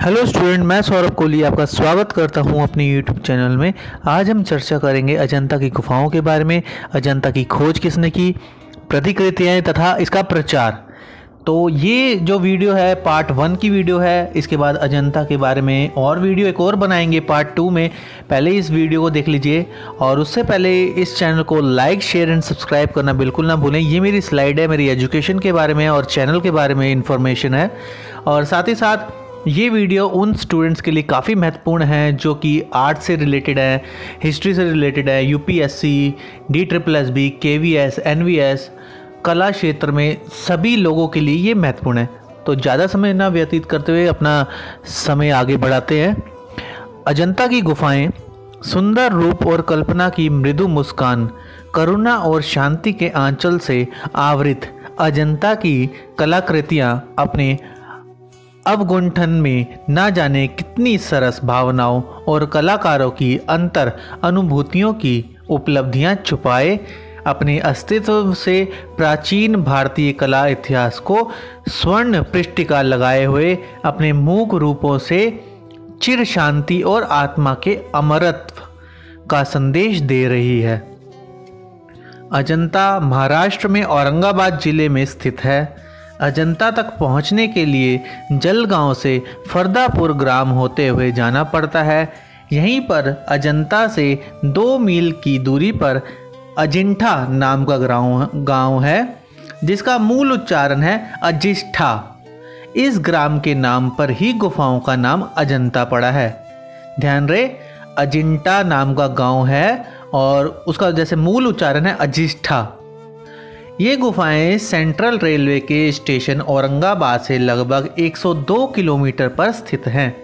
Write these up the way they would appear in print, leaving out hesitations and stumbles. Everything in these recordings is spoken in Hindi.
हेलो स्टूडेंट, मैं सौरभ कोहली आपका स्वागत करता हूं अपने यूट्यूब चैनल में। आज हम चर्चा करेंगे अजंता की गुफाओं के बारे में। अजंता की खोज किसने की, प्रतिकृतियां तथा इसका प्रचार। तो ये जो वीडियो है पार्ट 1 की वीडियो है। इसके बाद अजंता के बारे में और वीडियो एक और बनाएंगे पार्ट 2 में। पहले इस वीडियो को देख लीजिए और उससे पहले इस चैनल को लाइक शेयर एंड सब्सक्राइब करना बिल्कुल ना भूलें। ये मेरी स्लाइड है, मेरी एजुकेशन के बारे में और चैनल के बारे में इंफॉर्मेशन है। और साथ ही साथ ये वीडियो उन स्टूडेंट्स के लिए काफ़ी महत्वपूर्ण है जो कि आर्ट से रिलेटेड है, हिस्ट्री से रिलेटेड है, यूपीएससी, DSSB, KVS, NVS, कला क्षेत्र में सभी लोगों के लिए ये महत्वपूर्ण है। तो ज़्यादा समय ना व्यतीत करते हुए अपना समय आगे बढ़ाते हैं। अजंता की गुफाएं सुंदर रूप और कल्पना की मृदु मुस्कान, करुणा और शांति के आंचल से आवृत अजंता की कलाकृतियाँ अपने अवगुंठन में ना जाने कितनी सरस भावनाओं और कलाकारों की अंतर अनुभूतियों की उपलब्धियां छुपाए अपने अस्तित्व से प्राचीन भारतीय कला इतिहास को स्वर्ण पृष्ठिका लगाए हुए अपने मूक रूपों से चिर शांति और आत्मा के अमरत्व का संदेश दे रही है। अजंता महाराष्ट्र में औरंगाबाद जिले में स्थित है। अजंता तक पहुंचने के लिए जलगांव से फरदापुर ग्राम होते हुए जाना पड़ता है। यहीं पर अजंता से 2 मील की दूरी पर अजिंठा नाम का गांव है, जिसका मूल उच्चारण है अजिष्ठा। इस ग्राम के नाम पर ही गुफाओं का नाम अजंता पड़ा है। ध्यान रहे, अजिंठा नाम का गांव है और उसका जैसे मूल उच्चारण है अजिष्ठा। ये गुफाएं सेंट्रल रेलवे के स्टेशन औरंगाबाद से लगभग 102 किलोमीटर पर स्थित हैं।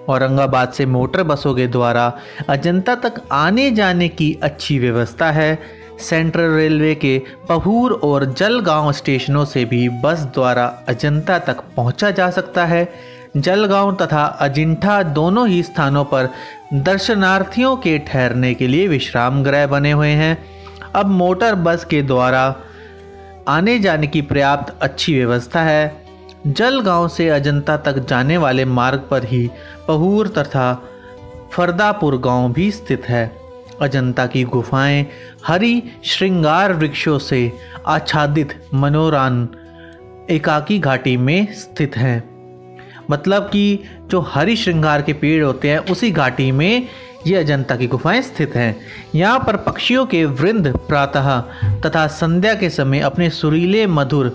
औरंगाबाद से मोटर बसों के द्वारा अजंता तक आने जाने की अच्छी व्यवस्था है। सेंट्रल रेलवे के पहूर और जलगांव स्टेशनों से भी बस द्वारा अजंता तक पहुंचा जा सकता है। जलगांव तथा अजिंठा दोनों ही स्थानों पर दर्शनार्थियों के ठहरने के लिए विश्राम गृह बने हुए हैं। अब मोटर बस के द्वारा आने जाने की पर्याप्त अच्छी व्यवस्था है। जलगांव से अजंता तक जाने वाले मार्ग पर ही पहूर तथा फरदापुर गांव भी स्थित है। अजंता की गुफाएं हरी श्रृंगार वृक्षों से आच्छादित मनोरान एकाकी घाटी में स्थित हैं। मतलब कि जो हरी श्रृंगार के पेड़ होते हैं उसी घाटी में ये अजंता की गुफाएं स्थित हैं। यहाँ पर पक्षियों के वृंद प्रातः तथा संध्या के समय अपने सुरीले मधुर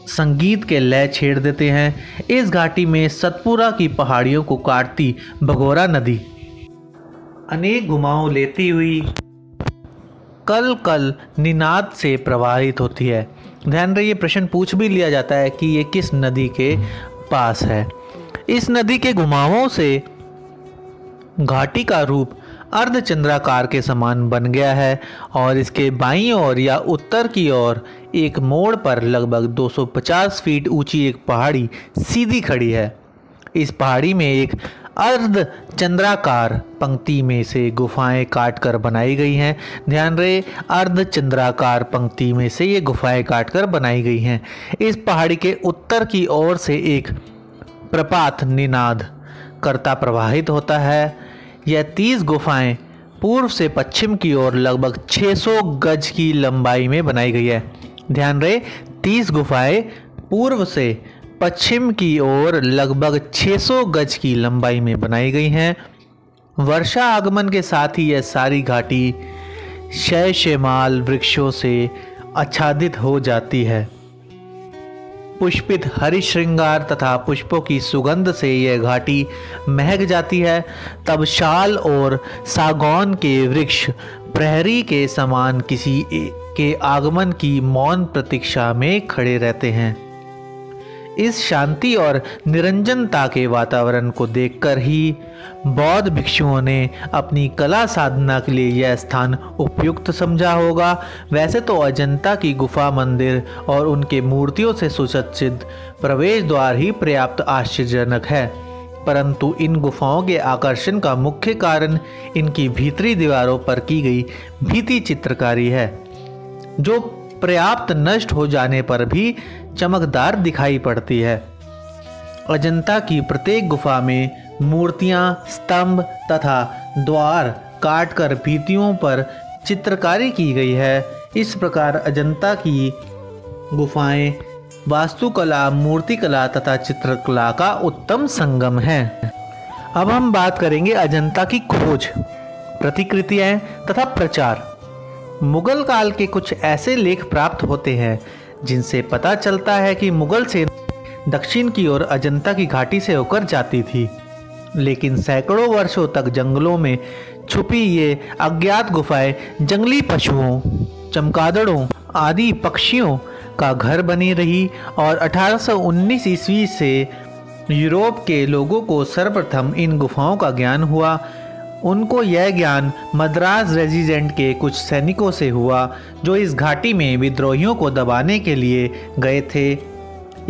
संगीत के लय छेड़ देते हैं। इस घाटी में सतपुरा की पहाड़ियों को काटती भगोरा नदी अनेक घुमाव लेती हुई कल कल निनाद से प्रवाहित होती है। ध्यान रहे, ये प्रश्न पूछ भी लिया जाता है कि ये किस नदी के पास है। इस नदी के घुमावों से घाटी का रूप अर्धचंद्राकार के समान बन गया है और इसके बाईं ओर या उत्तर की ओर एक मोड़ पर लगभग 250 फीट ऊंची एक पहाड़ी सीधी खड़ी है। इस पहाड़ी में एक अर्धचंद्राकार पंक्ति में से गुफाएं काटकर बनाई गई हैं। ध्यान रहे, अर्धचंद्राकार पंक्ति में से ये गुफाएं काटकर बनाई गई हैं। इस पहाड़ी के उत्तर की ओर से एक प्रपात निनाद करता प्रवाहित होता है। यह 30 गुफाएं पूर्व से पश्चिम की ओर लगभग 600 गज की लंबाई में बनाई गई है। ध्यान रहे, 30 गुफाएं पूर्व से पश्चिम की ओर लगभग 600 गज की लंबाई में बनाई गई हैं। वर्षा आगमन के साथ ही यह सारी घाटी शैशेमाल वृक्षों से आच्छादित हो जाती है। पुष्पित हरि श्रृंगार तथा पुष्पों की सुगंध से यह घाटी महक जाती है। तब शाल और सागौन के वृक्ष प्रहरी के समान किसी के आगमन की मौन प्रतीक्षा में खड़े रहते हैं। इस शांति और निरंजनता के वातावरण को देखकर ही बौद्ध भिक्षुओं ने अपनी कला साधना के लिए यह स्थान उपयुक्त समझा होगा। वैसे तो अजंता की गुफा मंदिर और उनके मूर्तियों से सुसज्जित प्रवेश द्वार ही पर्याप्त आश्चर्यजनक है, परंतु इन गुफाओं के आकर्षण का मुख्य कारण इनकी भीतरी दीवारों पर की गई भित्ति चित्रकारी है, जो पर्याप्त नष्ट हो जाने पर भी चमकदार दिखाई पड़ती है। अजंता की प्रत्येक गुफा में मूर्तियां, स्तंभ तथा द्वार काटकर भित्तियों पर चित्रकारी की गई है। इस प्रकार अजंता की गुफाएं वास्तुकला, मूर्तिकला तथा चित्रकला का उत्तम संगम है। अब हम बात करेंगे अजंता की खोज, प्रतिकृतियां तथा प्रचार। मुगल काल के कुछ ऐसे लेख प्राप्त होते हैं जिनसे पता चलता है कि मुगल सेना दक्षिण की ओर अजंता की घाटी से होकर जाती थी, लेकिन सैकड़ों वर्षों तक जंगलों में छुपी ये अज्ञात गुफाएं जंगली पशुओं, चमगादड़ों आदि पक्षियों का घर बनी रही और 1819 ईस्वी से यूरोप के लोगों को सर्वप्रथम इन गुफाओं का ज्ञान हुआ। उनको यह ज्ञान मद्रास रेजिडेंट के कुछ सैनिकों से हुआ जो इस घाटी में विद्रोहियों को दबाने के लिए गए थे।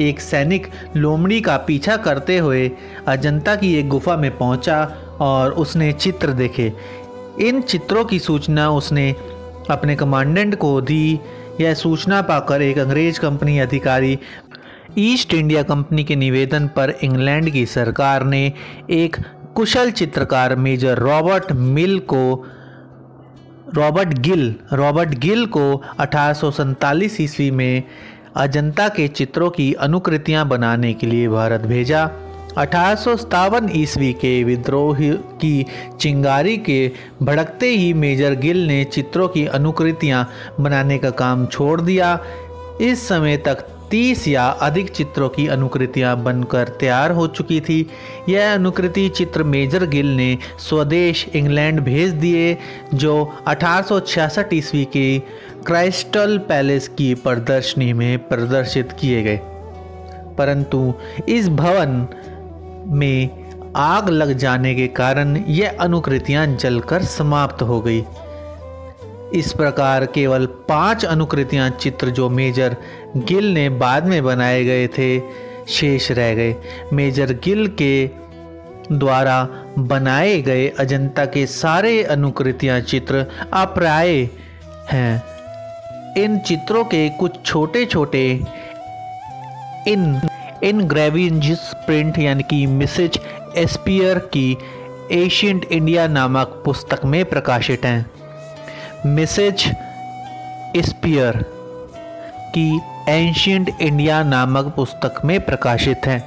एक सैनिक लोमड़ी का पीछा करते हुए अजंता की एक गुफा में पहुंचा और उसने चित्र देखे। इन चित्रों की सूचना उसने अपने कमांडेंट को दी। यह सूचना पाकर एक अंग्रेज कंपनी अधिकारी ईस्ट इंडिया कंपनी के निवेदन पर इंग्लैंड की सरकार ने एक कुशल चित्रकार मेजर रॉबर्ट गिल को 1847 ईस्वी में अजंता के चित्रों की अनुकृतियां बनाने के लिए भारत भेजा। 1857 ईस्वी के विद्रोह की चिंगारी के भड़कते ही मेजर गिल ने चित्रों की अनुकृतियां बनाने का काम छोड़ दिया। इस समय तक 30 या अधिक चित्रों की अनुकृतियां बनकर तैयार हो चुकी थी। यह अनुकृति चित्र मेजर गिल ने स्वदेश इंग्लैंड भेज दिए, जो 1866 ईस्वी की क्राइस्टल पैलेस की प्रदर्शनी में प्रदर्शित किए गए, परंतु इस भवन में आग लग जाने के कारण यह अनुकृतियां जलकर समाप्त हो गई। इस प्रकार केवल 5 अनुकृतियां चित्र जो मेजर गिल ने बाद में बनाए गए थे शेष रह गए। मेजर गिल के द्वारा बनाए गए अजंता के सारे अनुकृतियां चित्र अप्राय हैं। इन चित्रों के कुछ छोटे छोटे इनग्रेविंग्स प्रिंट यानी कि मिसेज एस्पियर की एशियंट इंडिया नामक पुस्तक में प्रकाशित हैं। मिसेज एस्पियर की एंशियंट इंडिया नामक पुस्तक में प्रकाशित है।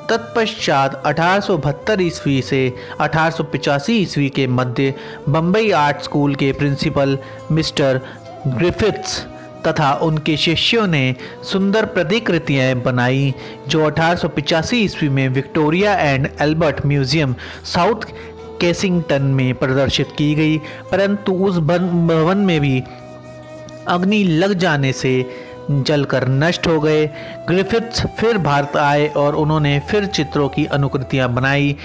तत्पश्चात 1872 ईस्वी से 1885 ईस्वी के मध्य बम्बई आर्ट स्कूल के प्रिंसिपल मिस्टर ग्रिफिथ्स तथा उनके शिष्यों ने सुंदर प्रतिकृतियां बनाई, जो 1885 ईस्वी में Victoria and Albert Museum South Kensington में प्रदर्शित की गई, परंतु उस भवन में भी अग्नि लग जाने से जलकर नष्ट हो गए। ग्रिफिथ्स फिर भारत आए और उन्होंने फिर चित्रों की अनुकृतियां बनाई,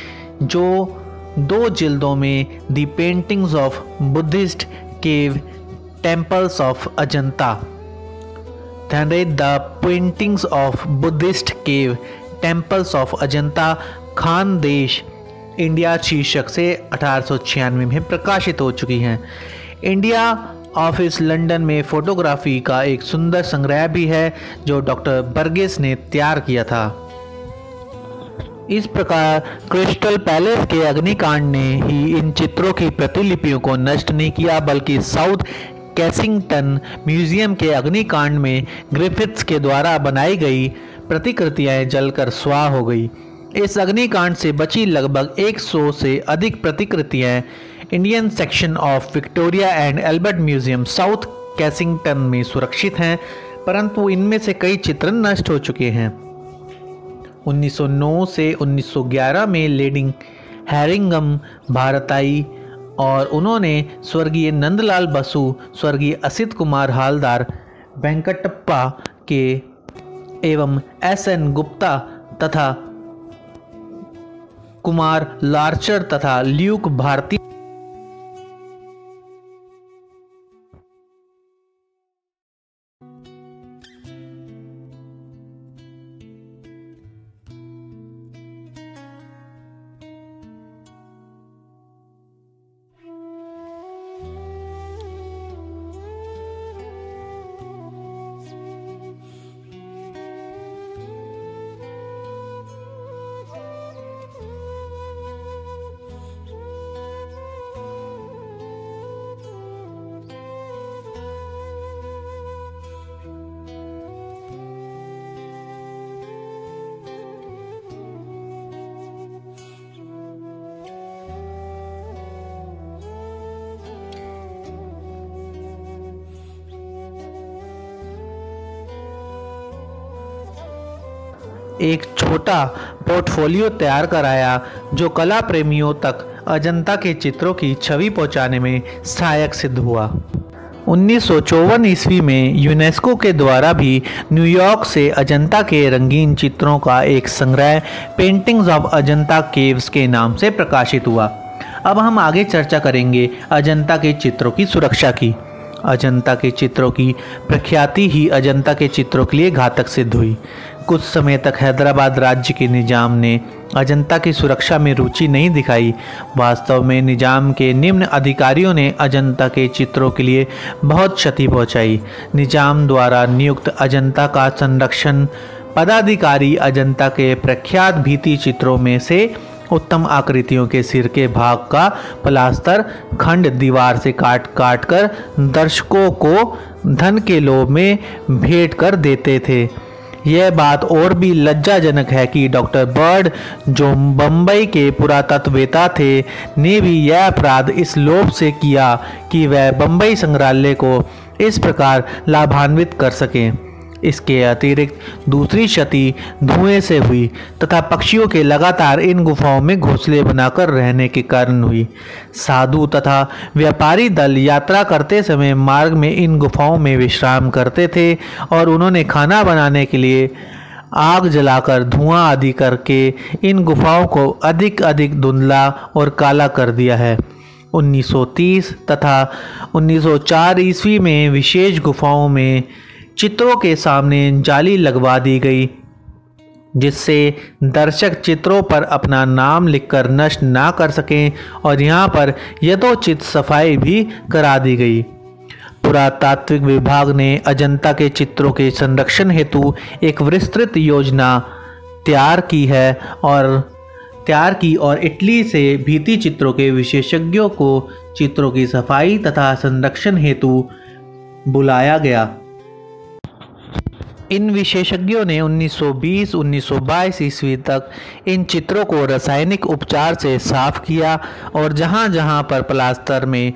जो 2 जिल्दों में the paintings of Buddhist cave temples of Ajanta, the paintings of Buddhist cave temples of Ajanta, Khandesh India शीर्षक से 1896 में प्रकाशित हो चुकी हैं। इंडिया ऑफिस लंदन में फोटोग्राफी का एक सुंदर संग्रह भी है जो डॉक्टर बर्गेस ने तैयार किया था। इस प्रकार क्रिस्टल पैलेस के अग्निकांड ने ही इन चित्रों की प्रतिलिपियों को नष्ट नहीं किया, बल्कि साउथ केसिंगटन म्यूजियम के अग्निकांड में ग्रिफिथ्स के द्वारा बनाई गई प्रतिकृतियां जलकर स्वाह हो गई। इस अग्निकांड से बची लगभग 100 से अधिक प्रतिकृतियां Indian section of Victoria and Albert Museum South Kensington में सुरक्षित हैं, परंतु इनमें से कई चित्र नष्ट हो चुके हैं। 1909 से 1911 में लेडी हैरिंगम भारत आई और उन्होंने स्वर्गीय नंदलाल बसु, स्वर्गीय असित कुमार हालदार, वेंकटप्पा के एवं SN गुप्ता तथा कुमार लार्चर तथा ल्यूक भारती एक छोटा पोर्टफोलियो तैयार कराया जो कला प्रेमियों तक अजंता के चित्रों की छवि पहुंचाने में सहायक सिद्ध हुआ। 1954 ईस्वी में यूनेस्को के द्वारा भी न्यूयॉर्क से अजंता के रंगीन चित्रों का एक संग्रह पेंटिंग्स ऑफ अजंता केव्स के नाम से प्रकाशित हुआ। अब हम आगे चर्चा करेंगे अजंता के चित्रों की सुरक्षा की। अजंता के चित्रों की प्रख्याति ही अजंता के चित्रों के लिए घातक सिद्ध हुई। कुछ समय तक हैदराबाद राज्य के निजाम ने अजंता की सुरक्षा में रुचि नहीं दिखाई। वास्तव में निजाम के निम्न अधिकारियों ने अजंता के चित्रों के लिए बहुत क्षति पहुंचाई। निजाम द्वारा नियुक्त अजंता का संरक्षण पदाधिकारी अजंता के प्रख्यात भित्ति चित्रों में से उत्तम आकृतियों के सिर के भाग का प्लास्टर खंड दीवार से काट काट कर दर्शकों को धन के लोभ में भेंट कर देते थे। यह बात और भी लज्जाजनक है कि डॉक्टर बर्ड, जो बम्बई के पुरातत्ववेत्ता थे, ने भी यह अपराध इस लोभ से किया कि वह बम्बई संग्रहालय को इस प्रकार लाभान्वित कर सकें। इसके अतिरिक्त दूसरी क्षति धुएं से हुई तथा पक्षियों के लगातार इन गुफाओं में घोंसले बनाकर रहने के कारण हुई। साधु तथा व्यापारी दल यात्रा करते समय मार्ग में इन गुफाओं में विश्राम करते थे और उन्होंने खाना बनाने के लिए आग जलाकर धुआं आदि करके इन गुफाओं को अधिक अधिक धुंधला और काला कर दिया है। 1930 तथा 1904 ईस्वी में विशेष गुफाओं में चित्रों के सामने जाली लगवा दी गई, जिससे दर्शक चित्रों पर अपना नाम लिखकर नष्ट ना कर सकें, और यहाँ पर यथोचित सफाई भी करा दी गई। पुरातात्विक विभाग ने अजंता के चित्रों के संरक्षण हेतु एक विस्तृत योजना तैयार की और इटली से भित्ति चित्रों के विशेषज्ञों को चित्रों की सफाई तथा संरक्षण हेतु बुलाया गया। इन विशेषज्ञों ने 1920-1922 ईस्वी तक इन चित्रों को रासायनिक उपचार से साफ किया और जहाँ जहाँ पर प्लास्टर में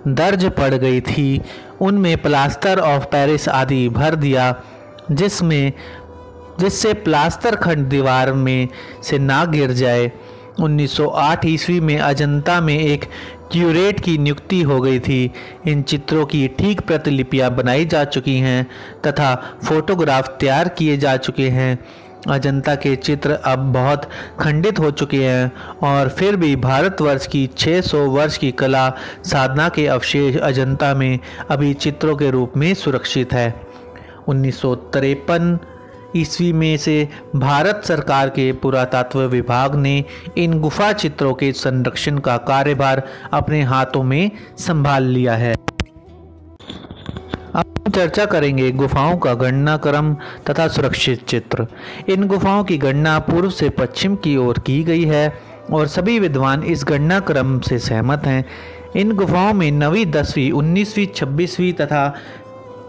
दर्ज पड़ गई थी उनमें प्लास्टर ऑफ पेरिस आदि भर दिया, जिससे प्लास्टर खंड दीवार में से ना गिर जाए। 1908 ईस्वी में अजंता में एक क्यूरेट की नियुक्ति हो गई थी। इन चित्रों की ठीक प्रतिलिपियां बनाई जा चुकी हैं तथा फोटोग्राफ तैयार किए जा चुके हैं। अजंता के चित्र अब बहुत खंडित हो चुके हैं और फिर भी भारतवर्ष की 600 वर्ष की कला साधना के अवशेष अजंता में अभी चित्रों के रूप में सुरक्षित है। 1953 ईस्वी में से भारत सरकार के पुरातत्व विभाग ने इन गुफा चित्रों के संरक्षण का कार्यभार अपने हाथों में संभाल लिया है। अब हम चर्चा करेंगे गुफाओं का गणना क्रम तथा सुरक्षित चित्र। इन गुफाओं की गणना पूर्व से पश्चिम की ओर की गई है और सभी विद्वान इस गणना क्रम से सहमत हैं। इन गुफाओं में 9वीं, 10वीं, 19वीं, 26वीं तथा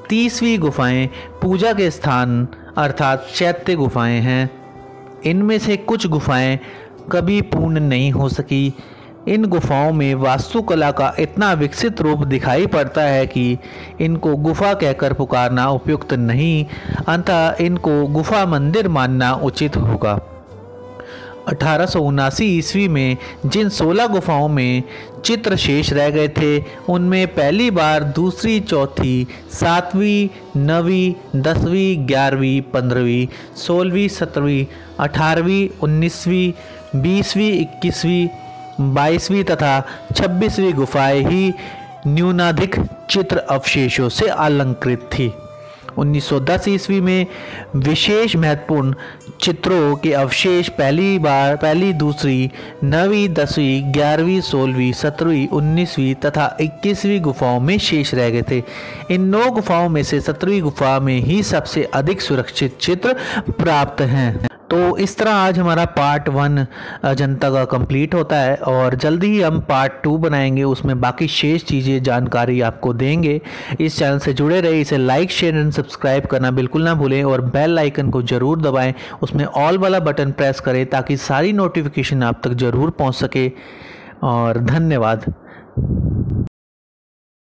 30वीं गुफाएं पूजा के स्थान अर्थात चैत्य गुफाएं हैं। इनमें से कुछ गुफाएं कभी पूर्ण नहीं हो सकी। इन गुफाओं में वास्तुकला का इतना विकसित रूप दिखाई पड़ता है कि इनको गुफा कहकर पुकारना उपयुक्त नहीं, अतः इनको गुफा मंदिर मानना उचित होगा। 1879 ईस्वी में जिन 16 गुफाओं में चित्र शेष रह गए थे उनमें पहली बार दूसरी, चौथी, 7वीं, 9वीं, 10वीं, 11वीं, 15वीं, 16वीं, 17वीं, 18वीं, 19वीं, 20वीं, 21वीं, 22वीं तथा 26वीं गुफाएं ही न्यूनाधिक चित्र अवशेषों से अलंकृत थी। 1910 ईस्वी में विशेष महत्वपूर्ण चित्रों के अवशेष पहली, दूसरी, 9वीं, 10वीं, 11वीं, 16वीं, 17वीं, 19वीं तथा 21वीं गुफाओं में शेष रह गए थे। इन 9 गुफाओं में से 17वीं गुफा में ही सबसे अधिक सुरक्षित चित्र प्राप्त हैं। तो इस तरह आज हमारा पार्ट 1 अजंता का कंप्लीट होता है और जल्दी ही हम पार्ट 2 बनाएंगे, उसमें बाकी शेष चीज़ें जानकारी आपको देंगे। इस चैनल से जुड़े रहिए, इसे लाइक, शेयर एंड सब्सक्राइब करना बिल्कुल ना भूलें और बेल आइकन को ज़रूर दबाएं, उसमें ऑल वाला बटन प्रेस करें ताकि सारी नोटिफिकेशन आप तक ज़रूर पहुंच सके। और धन्यवाद।